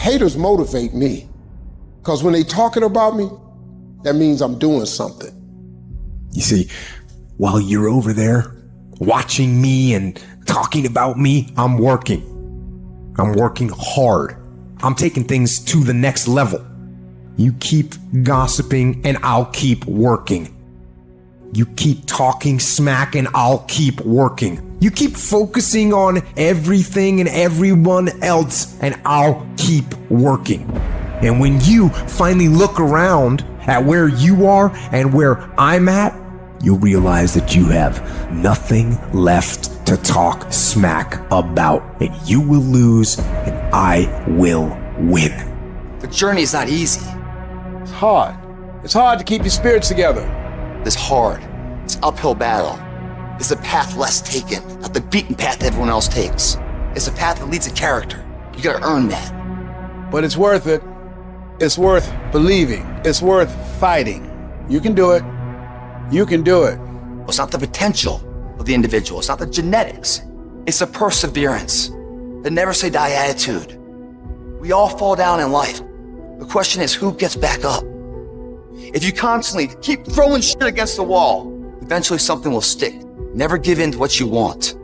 Haters motivate me, because when they talking about me, that means I'm doing something. You see, while you're over there watching me and talking about me, I'm working. I'm working hard. I'm taking things to the next level. You keep gossiping and I'll keep working. You keep talking smack and I'll keep working. You keep focusing on everything and everyone else and I'll keep working. And when you finally look around at where you are and where I'm at, you'll realize that you have nothing left to talk smack about. And you will lose and I will win. The journey is not easy. It's hard. It's hard to keep your spirits together. It's hard. It's an uphill battle. It's a path less taken, not the beaten path everyone else takes. It's a path that leads to character. You gotta earn that. But it's worth it. It's worth believing. It's worth fighting. You can do it. You can do it. It's not the potential of the individual. It's not the genetics. It's the perseverance, the never say die attitude. We all fall down in life. The question is, who gets back up? If you constantly keep throwing shit against the wall, eventually something will stick. Never give in to what you want.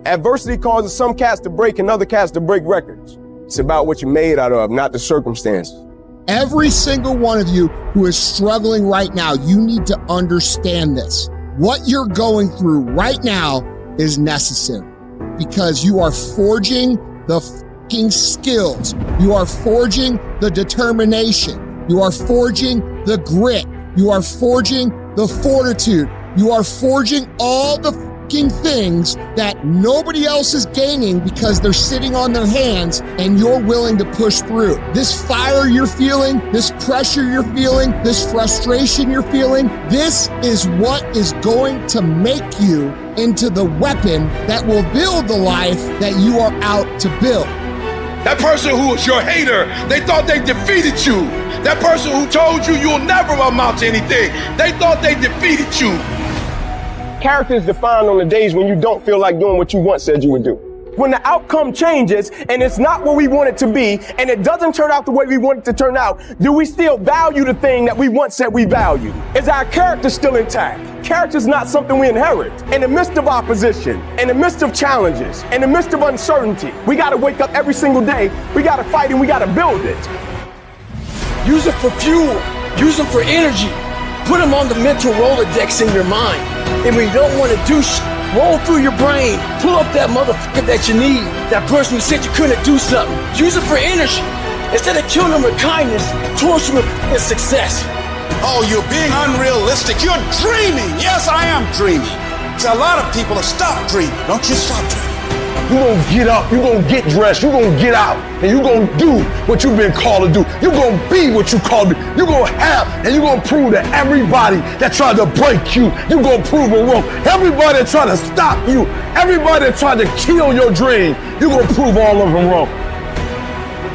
Adversity causes some cats to break and other cats to break records. It's about what you're made out of, not the circumstances. Every single one of you who is struggling right now, you need to understand this. What you're going through right now is necessary because you are forging the fucking skills. You are forging the determination. You are forging the grit. You are forging the fortitude. You are forging all the fucking things that nobody else is gaining because they're sitting on their hands and you're willing to push through. This fire you're feeling, this pressure you're feeling, this frustration you're feeling, this is what is going to make you into the weapon that will build the life that you are out to build. That person who was your hater, they thought they defeated you. That person who told you you'll never amount to anything, they thought they defeated you. Character is defined on the days when you don't feel like doing what you once said you would do. When the outcome changes and it's not what we want it to be and it doesn't turn out the way we want it to turn out, do we still value the thing that we once said we valued? Is our character still intact? Character is not something we inherit. In the midst of opposition, in the midst of challenges, in the midst of uncertainty, we gotta wake up every single day, we gotta fight and we gotta build it. Use it for fuel, use them for energy. Put them on the mental Rolodex in your mind. And when you don't want to do roll through your brain, pull up that motherfucker that you need, that person who said you couldn't do something. Use it for energy. Instead of killing them with kindness, torch them with success. Oh, you're being unrealistic. You're dreaming. Yes, I am dreaming. So a lot of people have stopped dreaming. Don't you stop dreaming. You're gonna get up, you're gonna get dressed, you're gonna get out, and you're gonna do what you've been called to do. You're gonna be what you called to be. You're gonna have, and you're gonna prove to everybody that tried to break you, you're gonna prove them wrong. Everybody that tried to stop you, everybody that tried to kill your dream, you're gonna prove all of them wrong.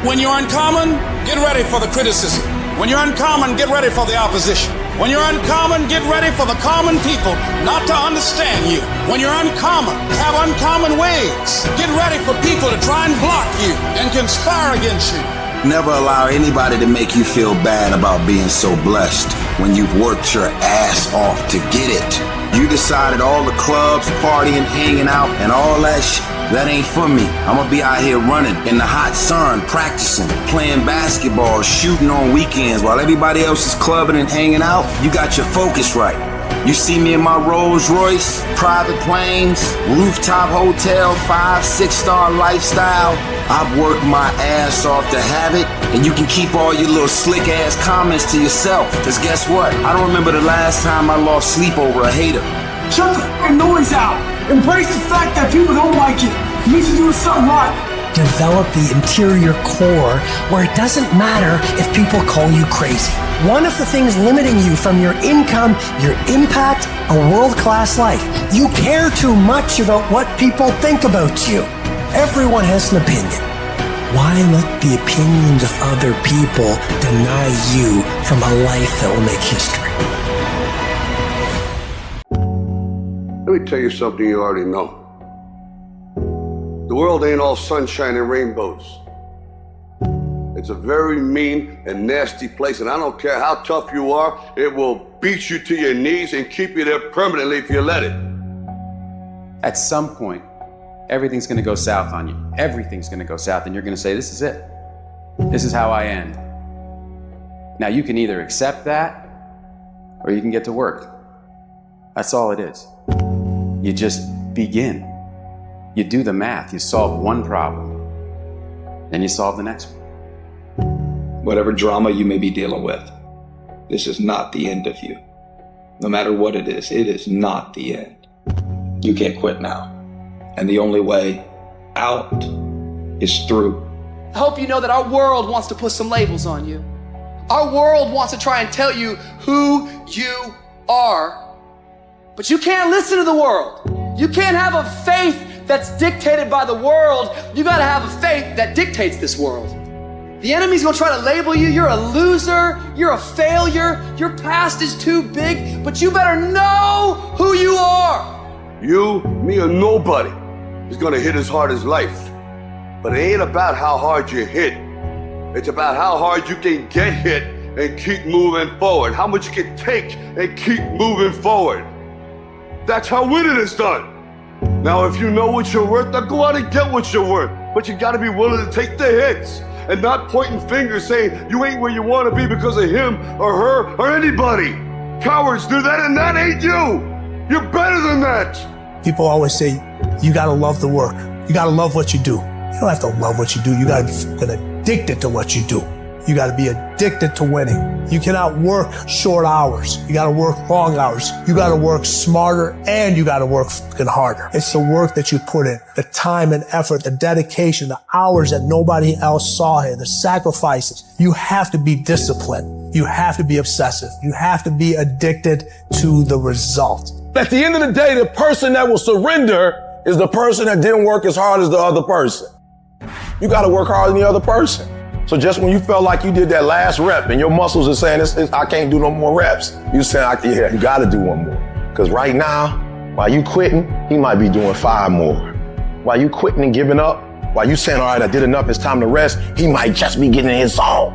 When you're uncommon, get ready for the criticism. When you're uncommon, get ready for the opposition. When you're uncommon, get ready for the common people not to understand you. When you're uncommon, have uncommon ways. Get ready for people to try and block you and conspire against you. Never allow anybody to make you feel bad about being so blessed when you've worked your ass off to get it. You decided all the clubs, partying, hanging out, and all that shit, that ain't for me. I'm gonna be out here running in the hot sun, practicing, playing basketball, shooting on weekends while everybody else is clubbing and hanging out. You got your focus right. You see me in my Rolls Royce, private planes, rooftop hotel, 5-6-star lifestyle. I've worked my ass off to have it, and you can keep all your little slick ass comments to yourself. Cause guess what? I don't remember the last time I lost sleep over a hater. Shut the f***ing noise out. Embrace the fact that people don't like it. You need to do something right. Develop the interior core where it doesn't matter if people call you crazy. One of the things limiting you from your income, your impact, a world-class life. You care too much about what people think about you. Everyone has an opinion. Why let the opinions of other people deny you from a life that will make history? Let me tell you something you already know. The world ain't all sunshine and rainbows. It's a very mean and nasty place, and I don't care how tough you are, it will beat you to your knees and keep you there permanently if you let it. At some point, everything's gonna go south on you. Everything's gonna go south, and you're gonna say, this is it. This is how I end. Now you can either accept that, or you can get to work. That's all it is. You just begin. You do the math, you solve one problem, then you solve the next one. Whatever drama you may be dealing with, this is not the end of you. No matter what it is not the end. You can't quit now. And the only way out is through. I hope you know that our world wants to put some labels on you. Our world wants to try and tell you who you are. But you can't listen to the world. You can't have a faith that's dictated by the world. You gotta have a faith that dictates this world. The enemy's gonna try to label you. You're a loser. You're a failure. Your past is too big. But you better know who you are. You, me, or nobody is gonna hit as hard as life. But it ain't about how hard you hit. It's about how hard you can get hit and keep moving forward. How much you can take and keep moving forward. That's how winning is done. Now, if you know what you're worth, now go out and get what you're worth. But you gotta be willing to take the hits and not pointing fingers saying you ain't where you wanna be because of him or her or anybody. Cowards do that, and that ain't you. You're better than that. People always say, you gotta love the work. You gotta love what you do. You don't have to love what you do. You gotta be fucking addicted to what you do. You gotta be addicted to winning. You cannot work short hours. You gotta work long hours. You gotta work smarter, and you gotta work fucking harder. It's the work that you put in, the time and effort, the dedication, the hours that nobody else saw here, the sacrifices. You have to be disciplined. You have to be obsessive. You have to be addicted to the result. At the end of the day, the person that will surrender is the person that didn't work as hard as the other person. You got to work harder than the other person. So just when you felt like you did that last rep and your muscles are saying, I can't do no more reps, you saying, yeah, you got to do one more. Because right now, while you quitting, he might be doing 5 more. While you quitting and giving up, while you saying, all right, I did enough, it's time to rest, he might just be getting in his zone.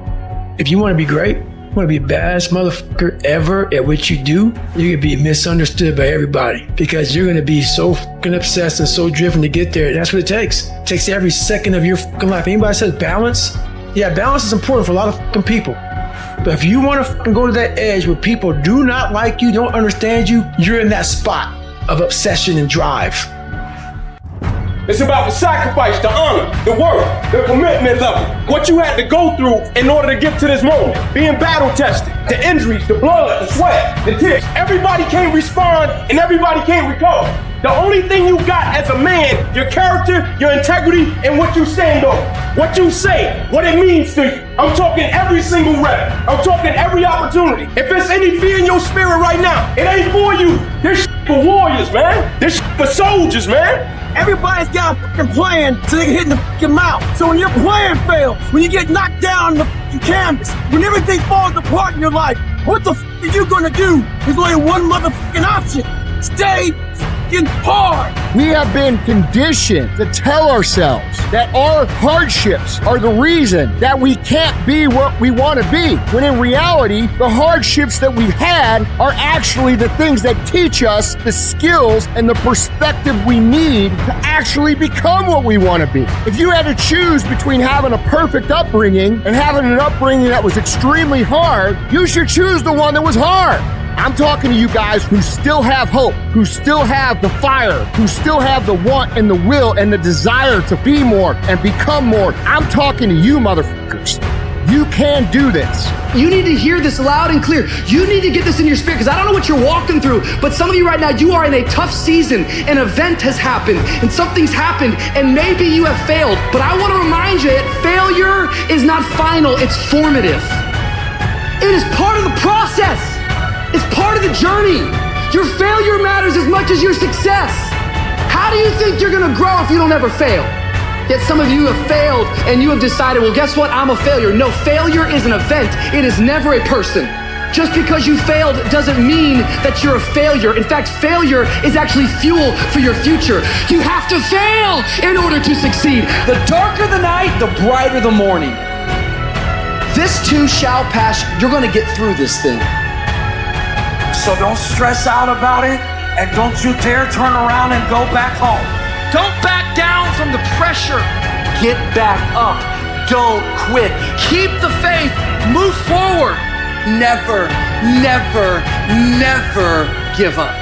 If you want to be great, you want to be the baddest motherfucker ever at what you do, you're going to be misunderstood by everybody because you're going to be so fucking obsessed and so driven to get there. That's what it takes. It takes every second of your fucking life. Anybody says balance? Yeah, balance is important for a lot of fucking people. But if you want to fucking go to that edge where people do not like you, don't understand you, you're in that spot of obsession and drive. It's about the sacrifice, the honor, the work, the commitment level. What you had to go through in order to get to this moment. Being battle tested, the injuries, the blood, the sweat, the tears. Everybody can't respond and everybody can't recover. The only thing you got as a man, your character, your integrity, and what you stand on. What you say, what it means to you. I'm talking every single rep. I'm talking every opportunity. If there's any fear in your spirit right now, it ain't for you. This shit for warriors, man. This shit for soldiers, man. Everybody's got a fucking plan so they can hit in the fucking mouth. So when your plan fails, when you get knocked down on the fucking canvas, when everything falls apart in your life, what the fuck are you gonna do? There's only one motherfucking option. Stay fucking hard. We have been conditioned to tell ourselves that our hardships are the reason that we can't be what we want to be. When in reality, the hardships that we've had are actually the things that teach us the skills and the perspective we need to actually become what we want to be. If you had to choose between having a perfect upbringing and having an upbringing that was extremely hard, you should choose the one that was hard. I'm talking to you guys who still have hope, who still have the fire, who still have the want and the will and the desire to be more and become more. I'm talking to you motherfuckers. You can do this. You need to hear this loud and clear. You need to get this in your spirit because I don't know what you're walking through, but some of you right now, you are in a tough season. An event has happened and something's happened and maybe you have failed, but I want to remind you that failure is not final, it's formative. It is part of the process. It's part of the journey. Your failure matters as much as your success. How do you think you're gonna grow if you don't ever fail? Yet some of you have failed and you have decided, well, guess what? I'm a failure. No, failure is an event. It is never a person. Just because you failed doesn't mean that you're a failure. In fact, failure is actually fuel for your future. You have to fail in order to succeed. The darker the night, the brighter the morning. This too shall pass. You're gonna get through this thing. So don't stress out about it, and don't you dare turn around and go back home. Don't back down from the pressure. Get back up. Don't quit. Keep the faith. Move forward. Never, never, never give up.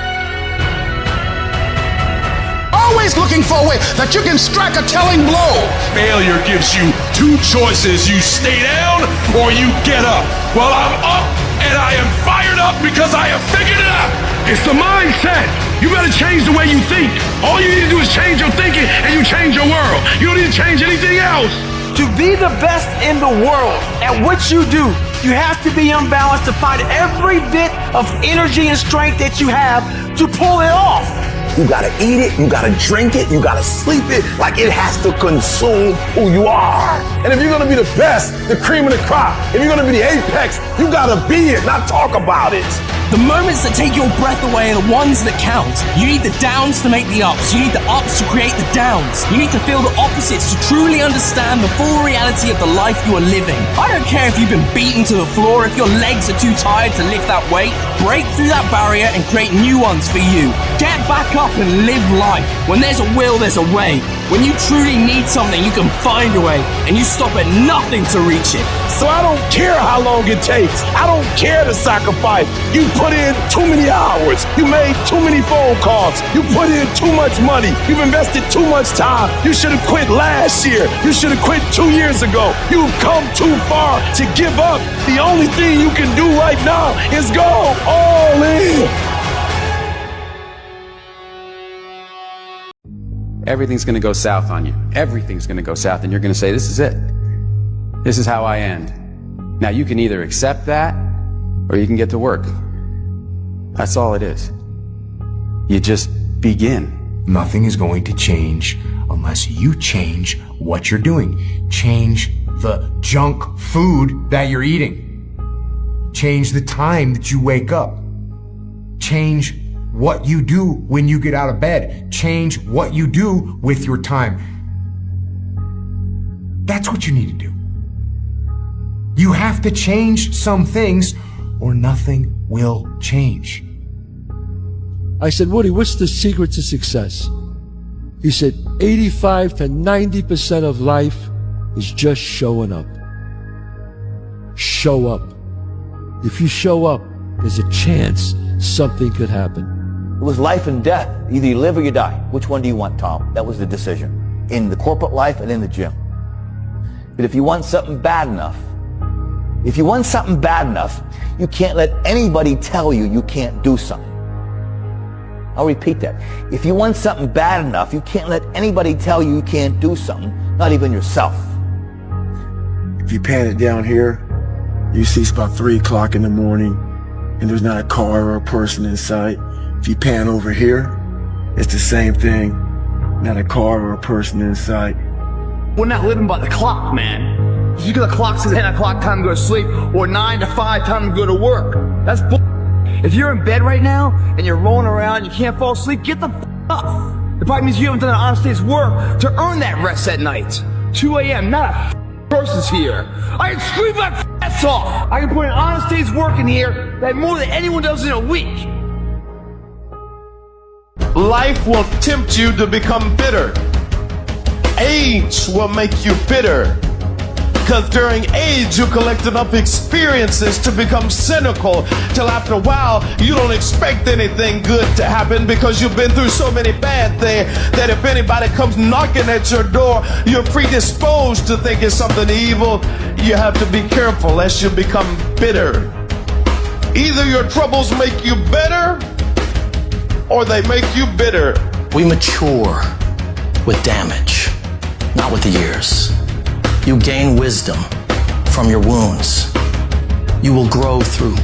Always looking for a way that you can strike a telling blow. Failure gives you two choices. You stay down or you get up. Well, I'm up and I am fired up because I have figured it out. It's the mindset. You gotta change the way you think. All you need to do is change your thinking and you change your world. You don't need to change anything else. To be the best in the world at what you do, you have to be unbalanced to find every bit of energy and strength that you have to pull it off. You gotta eat it, you gotta drink it, you gotta sleep it, like it has to consume who you are. And if you're gonna be the best, the cream of the crop, if you're gonna be the apex, you gotta be it, not talk about it. The moments that take your breath away are the ones that count. You need the downs to make the ups. You need the ups to create the downs. You need to feel the opposites to truly understand the full reality of the life you are living. I don't care if you've been beaten to the floor, if your legs are too tired to lift that weight. Break through that barrier and create new ones for you. Get back up and live life. When there's a will, there's a way. When you truly need something, you can find a way, and you stop at nothing to reach it. So I don't care how long it takes. I don't care the sacrifice. You put in too many hours. You made too many phone calls. You put in too much money. You've invested too much time. You should have quit last year. You should have quit 2 years ago. You've come too far to give up. The only thing you can do right now is go all in. Everything's going to go south on you. Everything's going to go south, and you're going to say, this is it. This is how I end. Now, you can either accept that, or you can get to work. That's all it is. You just begin. Nothing is going to change unless you change what you're doing. Change the junk food that you're eating. Change the time that you wake up. Change what you do when you get out of bed. Change what you do with your time. That's what you need to do. You have to change some things or nothing will change. I said, Woody, what's the secret to success? He said, 85 to 90% of life is just showing up. Show up. If you show up, there's a chance something could happen. It was life and death. Either you live or you die. Which one do you want, Tom? That was the decision. In the corporate life and in the gym. But if you want something bad enough, you can't let anybody tell you you can't do something. I'll repeat that. If you want something bad enough, you can't let anybody tell you you can't do something, not even yourself. If you pan it down here, you see it's about 3 o'clock in the morning and there's not a car or a person in sight. If you pan over here, it's the same thing. Not a car or a person in sight. We're not living by the clock, man. If you get the clock says 10 o'clock time to go to sleep or 9 to 5 time to go to work, that's bull. If you're in bed right now and you're rolling around, you can't fall asleep, get the up. It probably means you haven't done an honest day's work to earn that rest at night. 2 a.m., not a person's here. I can scream my ass off. I can put an honest day's work in here that more than anyone does in a week. Life will tempt you to become bitter. Age will make you bitter. Because during age, you collect enough experiences to become cynical, till after a while, you don't expect anything good to happen because you've been through so many bad things that if anybody comes knocking at your door, you're predisposed to think it's something evil. You have to be careful lest you become bitter. Either your troubles make you better or they make you bitter. We mature with damage, not with the years. You gain wisdom from your wounds. You will grow through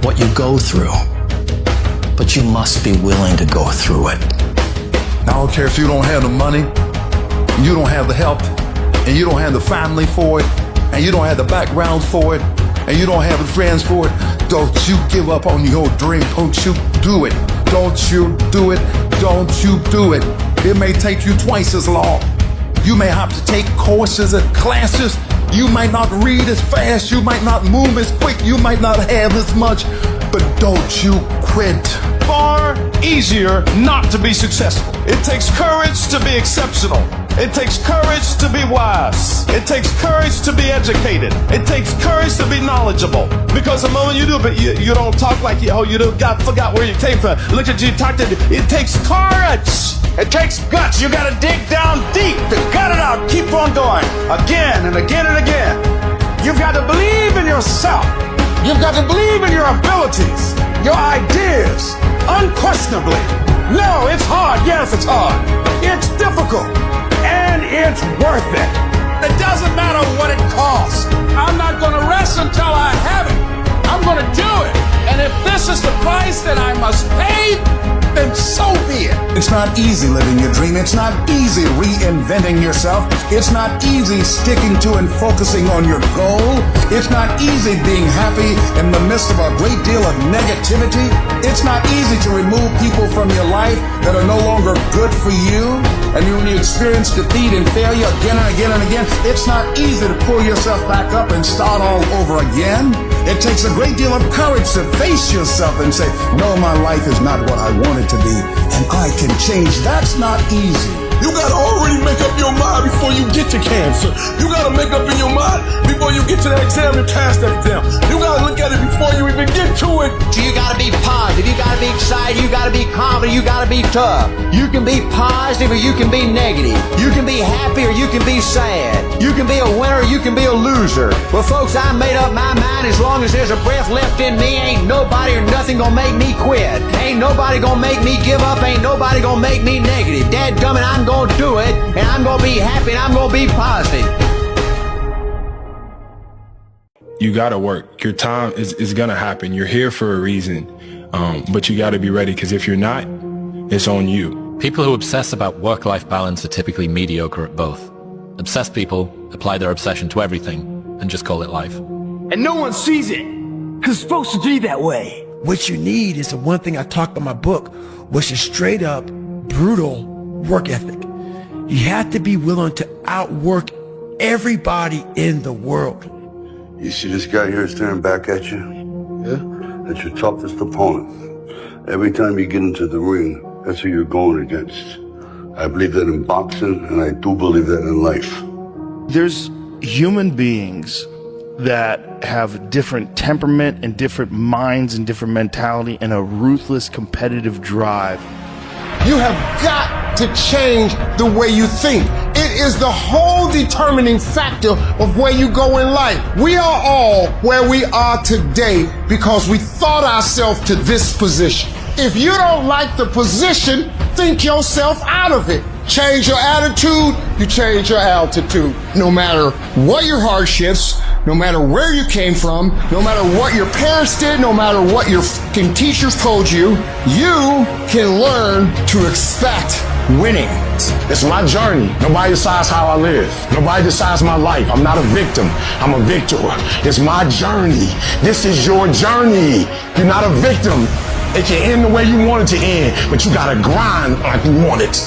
what you go through, but you must be willing to go through it. I don't care if you don't have the money, you don't have the help, and you don't have the family for it, and you don't have the background for it, and you don't have the friends for it. Don't you give up on your dream. Don't you do it. Don't you do it. Don't you do it. It may take you twice as long. You may have to take courses and classes, You might not read as fast, you might not move as quick, you might not have as much, but don't you quit. Far easier not to be successful. It takes courage to be exceptional. It takes courage to be wise. It takes courage to be educated. It takes courage to be knowledgeable. Because the moment you do, but you don't talk like you forgot where you came from. Look at you, talk to it takes courage. It takes guts. You gotta dig down deep to gut it out. Keep on going. Again and again and again. You've got to believe in yourself. You've got to believe in your abilities, your ideas, unquestionably. No, it's hard. Yes, it's hard. It's difficult. And it's worth it. It doesn't matter what it costs. I'm not going to rest until I have it. I'm going to do it. And if this is the price that I must pay, then so be it. It's not easy living your dream. It's not easy reinventing yourself. It's not easy sticking to and focusing on your goal. It's not easy being happy in the midst of a great deal of negativity. It's not easy to remove people from your life that are no longer good for you. And when you experience defeat and failure again and again and again, it's not easy to pull yourself back up and start all over again. It takes a great deal of courage to face yourself and say, no, my life is not what I want it to be, and I can change. That's not easy. You gotta already make up your mind before you get to cancer. You gotta make up in your mind before you get to that exam and pass that exam. You gotta look at it before you even get to it. So you gotta be positive, you gotta be excited, you gotta be confident, you gotta be tough. You can be positive or you can be negative. You can be happy or you can be sad. You can be a winner or you can be a loser. Well, folks, I made up my mind. As long as there's a breath left in me, ain't nobody or nothing gonna make me quit. Ain't nobody gonna make me give up. Ain't nobody gonna make me negative. Dadgummit, I'm gonna do it, and I'm gonna be happy, and I'm gonna be positive. You gotta work. Your time is gonna happen. You're here for a reason, but you gotta be ready, because if you're not, it's on you. People who obsess about work-life balance are typically mediocre at both. Obsessed people apply their obsession to everything and just call it life. And no one sees it, because it's supposed to be that way. What you need is the one thing I talked about in my book, which is straight up, brutal work ethic. You have to be willing to outwork everybody in the world. You see this guy here staring back at you? Yeah? That's your toughest opponent. Every time you get into the ring, that's who you're going against. I believe that in boxing, and I do believe that in life. There's human beings that have different temperament and different minds and different mentality and a ruthless competitive drive. You have got to change the way you think. It is the whole determining factor of where you go in life. We are all where we are today because we thought ourselves to this position. If you don't like the position, think yourself out of it. Change your attitude, you change your altitude. No matter what your hardships, no matter where you came from, no matter what your parents did, no matter what your fucking teachers told you, you can learn to expect winning. It's my journey. Nobody decides how I live. Nobody decides my life. I'm not a victim. I'm a victor. It's my journey. This is your journey. You're not a victim. It can end the way you want it to end, but you gotta grind like you want it.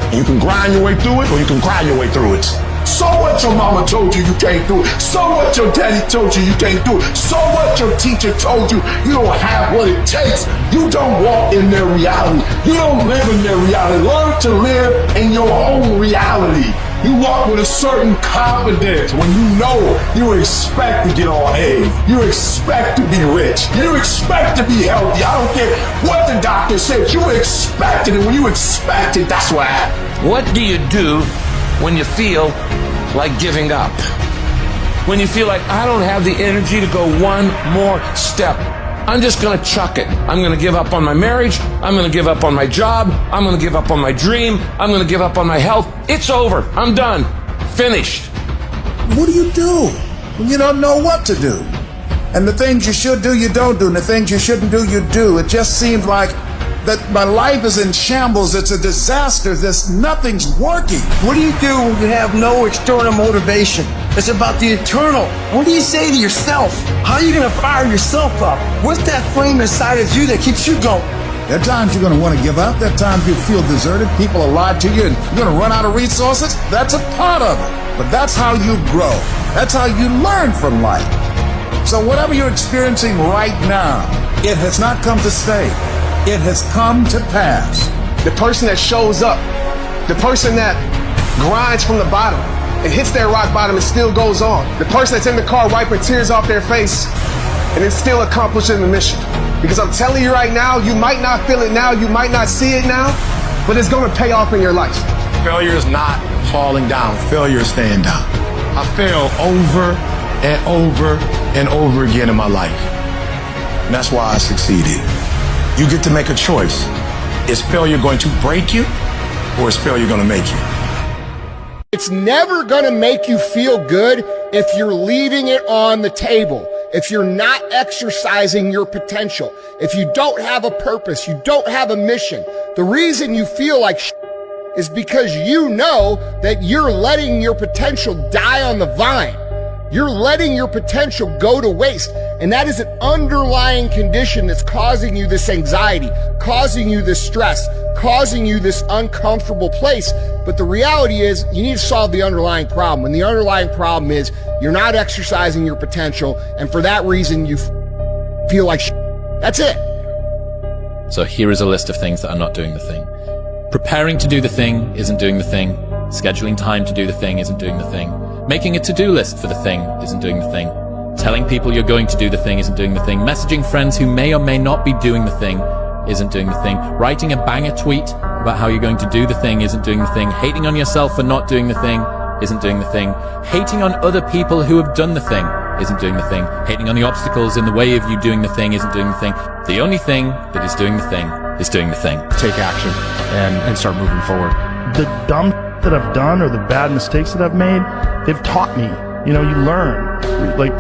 And you can grind your way through it, or you can cry your way through it. So what your mama told you can't do it. So what your daddy told you can't do it. So what your teacher told you don't have what it takes. You don't walk in their reality. You don't live in their reality. Learn to live in your own reality. You walk with a certain confidence when you know you expect to get on A. You expect to be rich. You expect to be healthy. I don't care what the doctor said. You expect it, and when you expect it, that's what happens. What do you do when you feel like giving up? When you feel like, I don't have the energy to go one more step. I'm just gonna chuck it. I'm gonna give up on my marriage. I'm gonna give up on my job. I'm gonna give up on my dream. I'm gonna give up on my health. It's over. I'm done. Finished. What do you do when you don't know what to do? And the things you should do, you don't do. And the things you shouldn't do, you do. It just seems like that my life is in shambles. It's a disaster. Nothing's working. What do you do when you have no external motivation? It's about the internal. What do you say to yourself? How are you going to fire yourself up? What's that flame inside of you that keeps you going? There are times you're going to want to give up. There are times you feel deserted. People are lied to you and you're going to run out of resources. That's a part of it. But that's how you grow. That's how you learn from life. So whatever you're experiencing right now, it has not come to stay. It has come to pass. The person that shows up, the person that grinds from the bottom and hits their rock bottom and still goes on. The person that's in the car wiping tears off their face and is still accomplishing the mission. Because I'm telling you right now, you might not feel it now, you might not see it now, but it's gonna pay off in your life. Failure is not falling down. Failure is staying down. I fail over and over and over again in my life. And that's why I succeeded. You get to make a choice. Is failure going to break you, or is failure going to make you? It's never gonna make you feel good if you're leaving it on the table, if you're not exercising your potential, if you don't have a purpose, you don't have a mission. The reason you feel like is because you know that you're letting your potential die on the vine. You're letting your potential go to waste. And that is an underlying condition that's causing you this anxiety, causing you this stress, causing you this uncomfortable place. But the reality is you need to solve the underlying problem. And the underlying problem is you're not exercising your potential. And for that reason, you feel like that's it. So here is a list of things that are not doing the thing. Preparing to do the thing isn't doing the thing. Scheduling time to do the thing isn't doing the thing. Making a to-do list for the thing isn't doing the thing. Telling people you're going to do the thing isn't doing the thing. Messaging friends who may or may not be doing the thing isn't doing the thing. Writing a banger tweet about how you're going to do the thing isn't doing the thing. Hating on yourself for not doing the thing isn't doing the thing. Hating on other people who have done the thing isn't doing the thing. Hating on the obstacles in the way of you doing the thing isn't doing the thing. The only thing that is doing the thing is doing the thing. Take action and start moving forward. The dumb that I've done or the bad mistakes that I've made, they've taught me. You know, you learn. Like,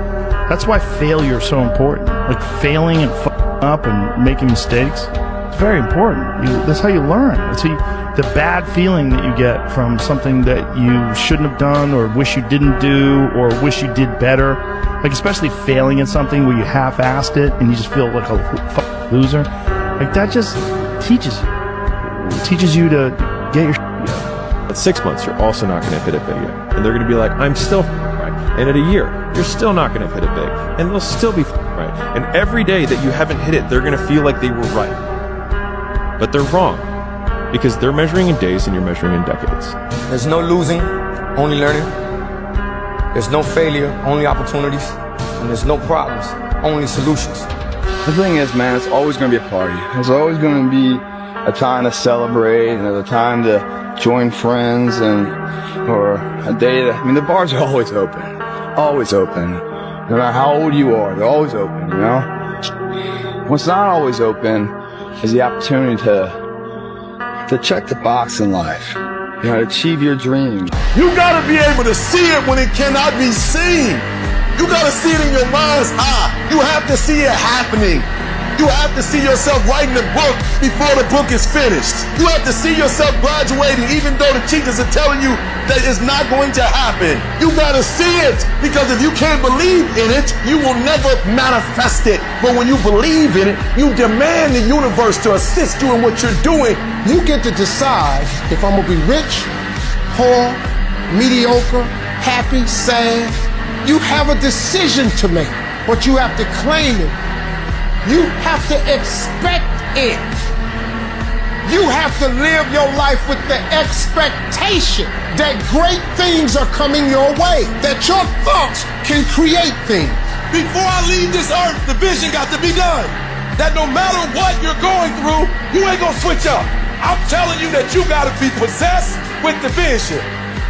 that's why failure is so important. Like, failing and f***ing up and making mistakes, it's very important. That's how you learn. That's how the bad feeling that you get from something that you shouldn't have done or wish you didn't do or wish you did better. Like, especially failing at something where you half-assed it and you just feel like a f***ing loser. Like, that just teaches you. It teaches you to get your together. At 6 months, you're also not going to hit it big yet. And they're going to be like, I'm still right. And at a year, you're still not going to hit it big. And they'll still be right. And every day that you haven't hit it, they're going to feel like they were right. But they're wrong. Because they're measuring in days and you're measuring in decades. There's no losing, only learning. There's no failure, only opportunities. And there's no problems, only solutions. The thing is, man, it's always going to be a party. There's always going to be a time to celebrate, and there's a time to join friends, or a day I mean, the bars are always open. Always open. No matter how old you are, they're always open, you know? What's not always open is the opportunity to check the box in life. You know, to achieve your dreams. You gotta be able to see it when it cannot be seen. You gotta see it in your mind's eye. You have to see it happening. You have to see yourself writing a book before the book is finished. You have to see yourself graduating even though the teachers are telling you that it's not going to happen. You gotta see it, because if you can't believe in it, you will never manifest it. But when you believe in it, you demand the universe to assist you in what you're doing. You get to decide if I'm gonna be rich, poor, mediocre, happy, sad. You have a decision to make, but you have to claim it. You have to expect it. You have to live your life with the expectation that great things are coming your way, that your thoughts can create things. Before I leave this earth, the vision got to be done. That no matter what you're going through, you ain't gonna switch up. I'm telling you that you gotta be possessed with the vision.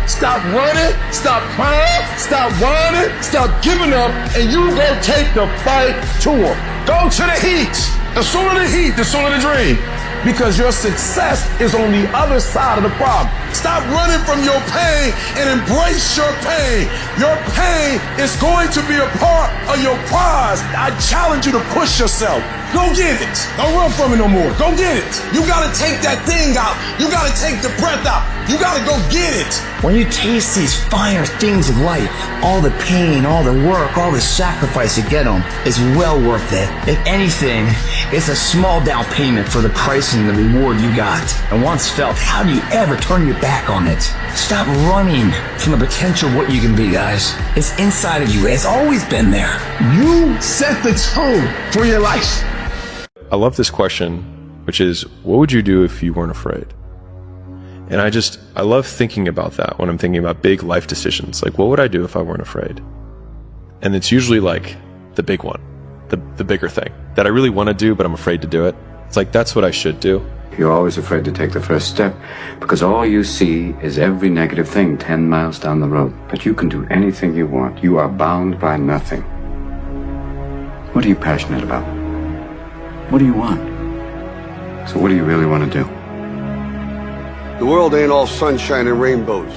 Stop running, stop crying, stop whining, stop giving up, and you gonna take the fight to them. Go to the heat. The sooner the heat, the sooner the dream. Because your success is on the other side of the problem. Stop running from your pain and embrace your pain. Your pain is going to be a part of your prize. I challenge you to push yourself. Go get it. Don't run from it no more. Go get it. You gotta take that thing out. You gotta take the breath out. You gotta go get it. When you taste these finer things of life, all the pain, all the work, all the sacrifice to get them is well worth it. If anything, It's a small down payment for the price and the reward you got. And once felt, how do you ever turn your back on it? Stop running from the potential of what you can be, guys. It's inside of you. It's always been there. You set the tone for your life. I love this question, which is, what would you do if you weren't afraid? And I love thinking about that when I'm thinking about big life decisions. Like, what would I do if I weren't afraid? And it's usually like the big one, the bigger thing that I really want to do, but I'm afraid to do it. It's like, that's what I should do. You're always afraid to take the first step because all you see is every negative thing 10 miles down the road. But you can do anything you want. You are bound by nothing. What are you passionate about? What do you want? So what do you really want to do? The world ain't all sunshine and rainbows.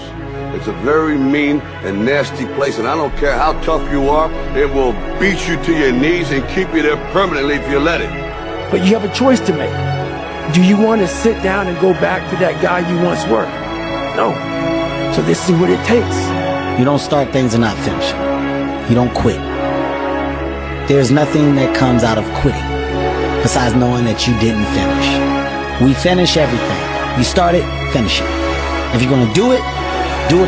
It's a very mean and nasty place, and I don't care how tough you are, it will beat you to your knees and keep you there permanently if you let it. But you have a choice to make. Do you want to sit down and go back to that guy you once were? No. So this is what it takes. You don't start things and not finish them. You don't quit. There's nothing that comes out of quitting besides knowing that you didn't finish. We finish everything. You start it, finish it. If you're going to do it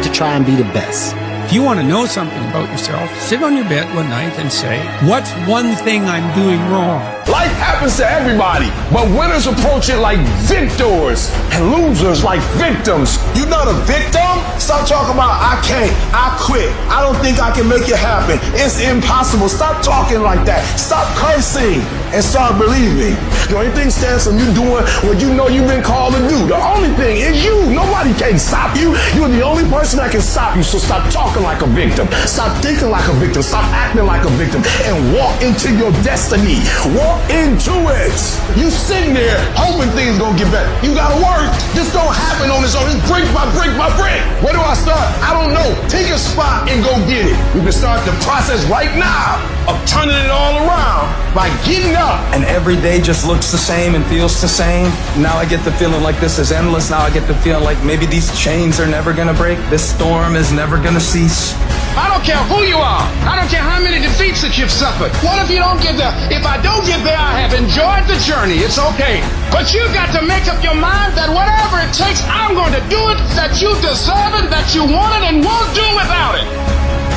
to try and be the best. If you want to know something about yourself, sit on your bed one night and say, what's one thing I'm doing wrong? Life happens to everybody, but winners approach it like victors and losers like victims. You're not a victim? Stop talking about I can't, I quit, I don't think I can make it happen, it's impossible. Stop talking like that. Stop cursing and start believing. The only thing stands from you doing what you know you've been called to do. The only thing is you. Nobody can stop you. You're the only person that can stop you. So stop talking like a victim. Stop thinking like a victim. Stop acting like a victim and walk into your destiny. Walk into it. You sitting there hoping things gonna get better. You gotta work. This don't happen on its own. It's brick by brick by brick. Where do I start? I don't know. Take a spot and go get it. We can start the process right now of turning it all around by getting up. And every day just looks the same and feels the same. Now I get the feeling like this is endless. Now I get the feeling like maybe these chains are never gonna break. This storm is never gonna cease. I don't care who you are. I don't care how many defeats that you've suffered. What if you don't get there? If I don't get there, I have enjoyed the journey. It's okay. But you've got to make up your mind that whatever it takes, I'm going to do it, that you deserve it, that you want it, and won't do without it.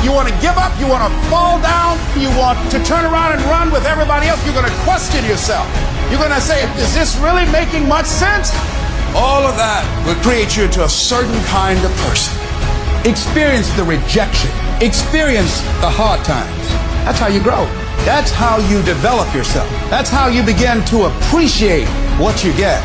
You want to give up, you want to fall down, you want to turn around and run with everybody else, you're going to question yourself. You're going to say, is this really making much sense? All of that will create you into a certain kind of person. Experience the rejection. Experience the hard times. That's how you grow. That's how you develop yourself. That's how you begin to appreciate what you get.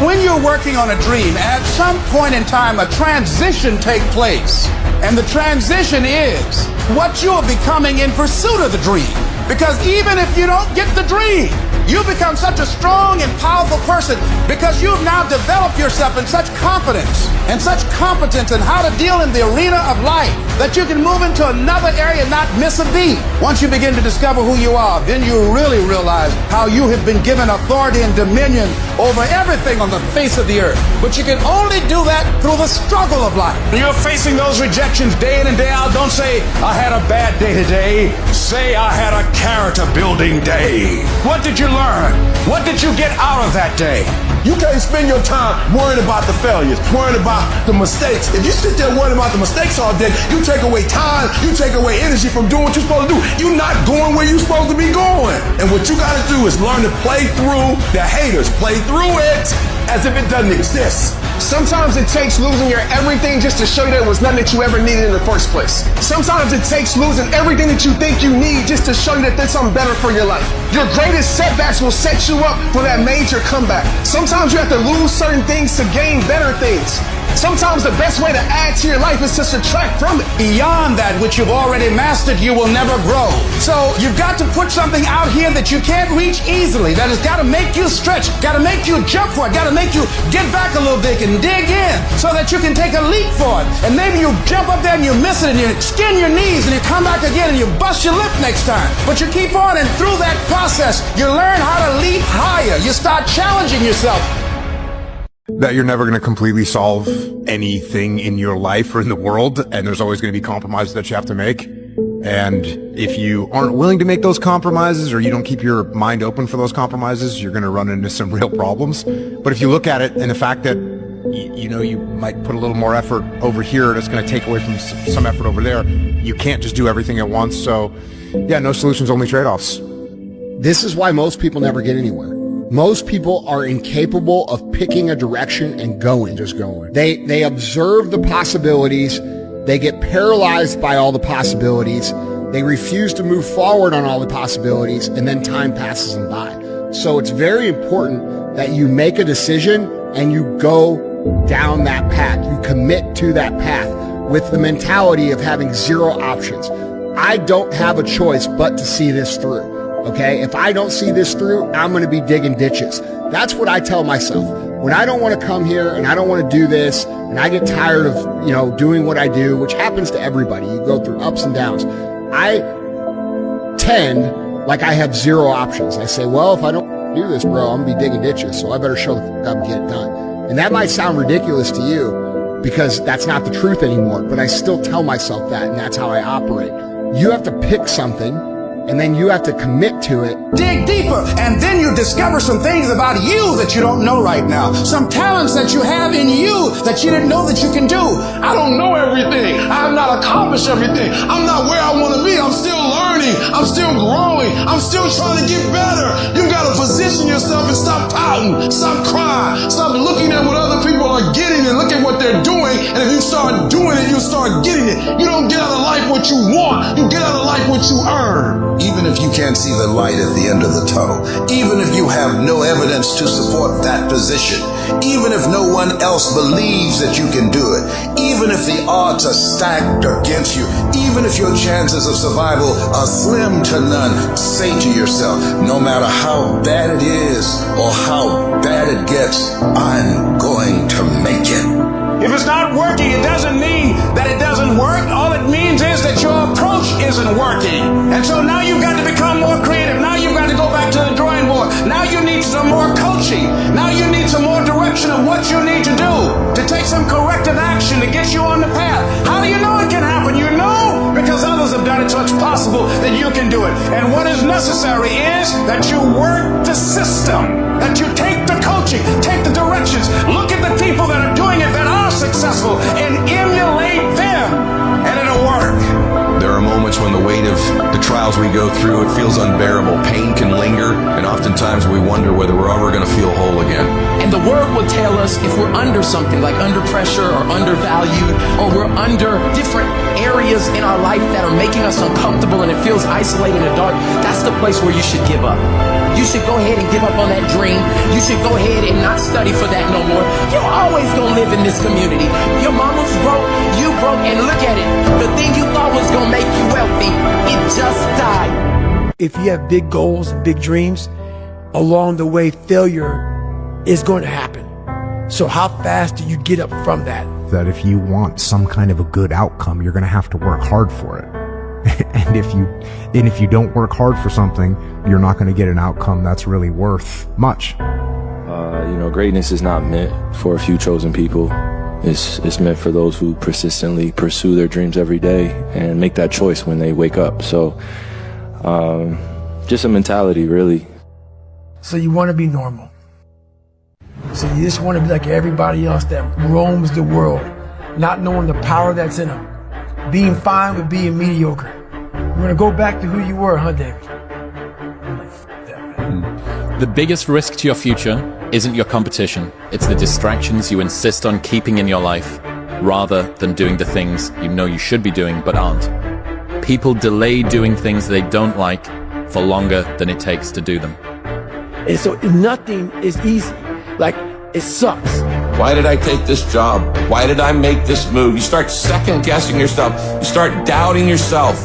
When you're working on a dream, at some point in time, a transition takes place. And the transition is what you are becoming in pursuit of the dream. Because even if you don't get the dream, you become such a strong and powerful person because you've now developed yourself in such confidence and such competence in how to deal in the arena of life that you can move into another area and not miss a beat. Once you begin to discover who you are, then you really realize how you have been given authority and dominion over everything on the face of the earth. But you can only do that through the struggle of life. When you're facing those rejections day in and day out, don't say, I had a bad day today. Say, I had a character building day. What did you learn? What did you get out of that day? You can't spend your time worrying about the failures, worrying about the mistakes. If you sit there worrying about the mistakes all day, you take away time, you take away energy from doing what you're supposed to do. You're not going where you're supposed to be going. And what you gotta do is learn to play through the haters. Play through it as if it doesn't exist. Sometimes it takes losing your everything just to show you that it was nothing that you ever needed in the first place. Sometimes it takes losing everything that you think you need just to show you that there's something better for your life. Your greatest setbacks will set you up for that major comeback. Sometimes you have to lose certain things to gain better things. Sometimes the best way to add to your life is to subtract from it. Beyond that which you've already mastered, you will never grow. So you've got to put something out here that you can't reach easily, that has got to make you stretch, got to make you jump for it, got to make you get back a little bit and dig in so that you can take a leap for it. And maybe you jump up there and you miss it and you skin your knees and you come back again and you bust your lip next time. But you keep on, and through that process, you learn how to leap higher. You start challenging yourself. That you're never going to completely solve anything in your life or in the world, and there's always going to be compromises that you have to make. And if you aren't willing to make those compromises, or you don't keep your mind open for those compromises, you're going to run into some real problems. But if you look at it and the fact that you might put a little more effort over here, that's going to take away from some effort over there. You can't just do everything at once. So yeah, no solutions, only trade-offs. This is why most people never get anywhere. Most people are incapable of picking a direction and just going. They observe the possibilities. They get paralyzed by all the possibilities. They refuse to move forward on all the possibilities, and then time passes them by. So it's very important that you make a decision and you go down that path. You commit to that path with the mentality of having zero options. I don't have a choice but to see this through. Okay? If I don't see this through, I'm going to be digging ditches. That's what I tell myself. When I don't want to come here and I don't want to do this and I get tired of, doing what I do, which happens to everybody. You go through ups and downs. I tend like I have zero options. I say, well, if I don't do this, bro, I'm going to be digging ditches. So I better show the fuck up and get it done. And that might sound ridiculous to you because that's not the truth anymore, but I still tell myself that, and that's how I operate. You have to pick something, and then you have to commit to it. Dig deeper, and then you discover some things about you that you don't know right now. Some talents that you have in you that you didn't know that you can do. I don't know everything. I have not accomplished everything. I'm not where I want to be. I'm still learning. I'm still growing. I'm still trying to get better. You got to position yourself and stop pouting. Stop crying. Stop looking at what other people are getting and look at what they're doing. And if you start doing it, you start getting it. You don't get out of life what you want. You get out of life what you earn. Even if you can't see the light at the end of the tunnel, even if you have no evidence to support that position, even if no one else believes that you can do it, even if the odds are stacked against you, even if your chances of survival are slim to none, say to yourself, no matter how bad it is or how bad it gets, I'm going to make it. If it's not working, it doesn't mean that it doesn't work. All it means is that your approach isn't working. And so now you've got to become more creative. Now you've got to go back to the drawing board. Now you need some more coaching. Now you need some more direction of what you need to do to take some corrective action to get you on the path. How do you know it can happen? You know because others have done it, so it's possible that you can do it. And what is necessary is that you work the system, that you take the coaching, take the directions, look at the people that are doing it, that are successful, and emulate them, and it'll work. There are moments when the weight of the trials we go through, it feels unbearable. Pain can linger, and oftentimes we wonder whether we're ever going to feel whole again. And the word will tell us if we're under something, like under pressure or undervalued, or we're under different areas in our life that are making us uncomfortable and it feels isolated and dark. That's the place where you should give up. You should go ahead and give up on that dream. You should go ahead and not study for that no more. You're always gonna live in this community. Your mama's broke, you broke, and look at it. The thing you thought was gonna make you wealthy, it just died. If you have big goals and big dreams, along the way, failure is going to happen. So how fast do you get up from that? That if you want some kind of a good outcome, you're going to have to work hard for it. And if you don't work hard for something, you're not going to get an outcome that's really worth much. Greatness is not meant for a few chosen people. It's meant for those who persistently pursue their dreams every day and make that choice when they wake up. So, just a mentality, really. So you want to be normal. So you just want to be like everybody else that roams the world, not knowing the power that's in them. Being fine with being mediocre. We're going to go back to who you were, huh, David? The biggest risk to your future isn't your competition. It's the distractions you insist on keeping in your life, rather than doing the things you know you should be doing but aren't. People delay doing things they don't like for longer than it takes to do them. And so nothing is easy. Like, it sucks. Why did I take this job? Why did I make this move? You start second guessing yourself. You start doubting yourself.